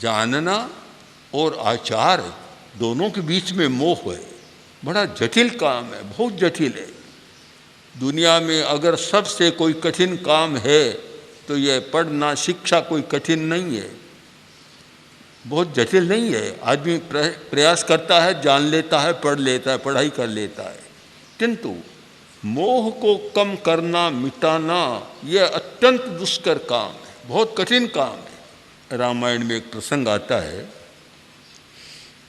जानना और आचार दोनों के बीच में मोह है। बड़ा जटिल काम है, बहुत जटिल है। दुनिया में अगर सबसे कोई कठिन काम है तो ये पढ़ना, शिक्षा कोई कठिन नहीं है, बहुत जटिल नहीं है। आदमी प्रयास करता है, जान लेता है, पढ़ लेता है, पढ़ाई कर लेता है। किंतु मोह को कम करना, मिटाना, यह अत्यंत दुष्कर काम है, बहुत कठिन काम है। रामायण में एक प्रसंग आता है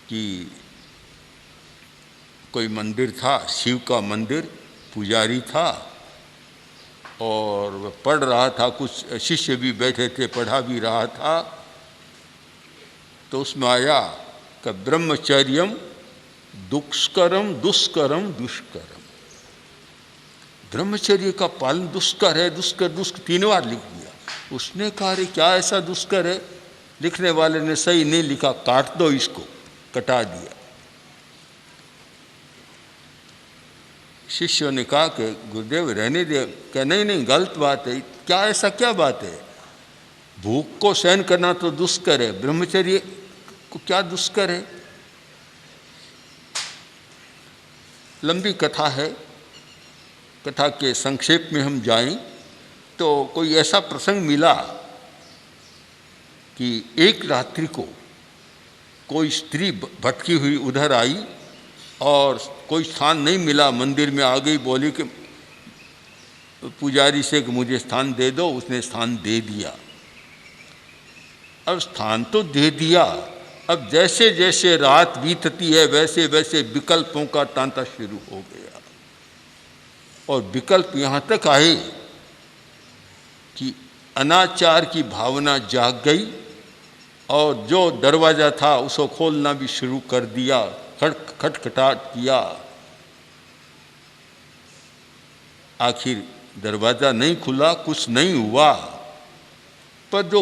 कि कोई मंदिर था, शिव का मंदिर, पुजारी था और वह पढ़ रहा था, कुछ शिष्य भी बैठे थे, पढ़ा भी रहा था। तो उसमें आया कि ब्रह्मचर्यम दुष्करम दुष्करम दुष्करम। ब्रह्मचर्य का पालन दुष्कर है, दुष्कर दुष्कर 3 बार लिख दिया। उसने कहा अरे क्या ऐसा दुष्कर है? लिखने वाले ने सही नहीं लिखा, काट दो इसको, कटा दिया। शिष्यों ने कहा कि गुरुदेव रहने दे। क्या नहीं नहीं, गलत बात है। क्या ऐसा क्या बात है? भूख को सहन करना तो दुष्कर है, ब्रह्मचर्य को क्या दुष्कर है? लंबी कथा है, कथा के संक्षेप में हम जाएं तो कोई ऐसा प्रसंग मिला कि एक रात्रि को कोई स्त्री भटकी हुई उधर आई और कोई स्थान नहीं मिला, मंदिर में आ गई, बोली कि पुजारी से कि मुझे स्थान दे दो। उसने स्थान दे दिया। अब स्थान तो दे दिया, अब जैसे जैसे रात बीतती है वैसे वैसे विकल्पों का तांता शुरू हो गया। और विकल्प यहाँ तक आए कि अनाचार की भावना जाग गई और जो दरवाज़ा था उसको खोलना भी शुरू कर दिया, खटखटाट किया। आखिर दरवाज़ा नहीं खुला, कुछ नहीं हुआ, पर जो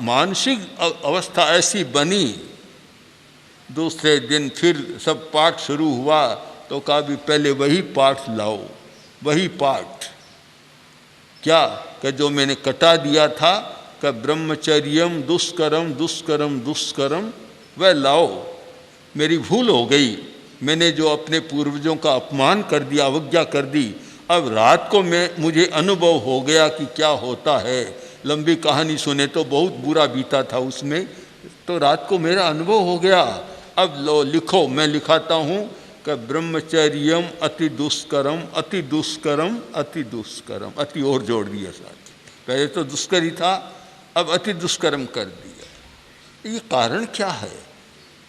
मानसिक अवस्था ऐसी बनी, दूसरे दिन फिर सब पाठ शुरू हुआ तो कहा भी पहले वही पाठ लाओ, वही पाठ। क्या कि जो मैंने कटा दिया था कि ब्रह्मचर्यम दुष्करम दुष्करम दुष्करम, वह लाओ। मेरी भूल हो गई, मैंने जो अपने पूर्वजों का अपमान कर दिया, अवज्ञा कर दी। अब रात को मुझे अनुभव हो गया कि क्या होता है। लंबी कहानी सुने तो बहुत बुरा बीता था उसमें, तो रात को मेरा अनुभव हो गया। अब लो लिखो, मैं लिखाता हूँ कि ब्रह्मचर्यम अति दुष्करम अति दुष्करम अति दुष्करम, अति और जोड़ दिया साथ। पहले तो दुष्कर ही था, अब अति दुष्करम कर दिया। ये कारण क्या है?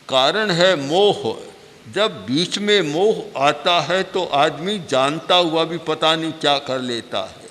कारण है मोह। जब बीच में मोह आता है तो आदमी जानता हुआ भी पता नहीं क्या कर लेता है।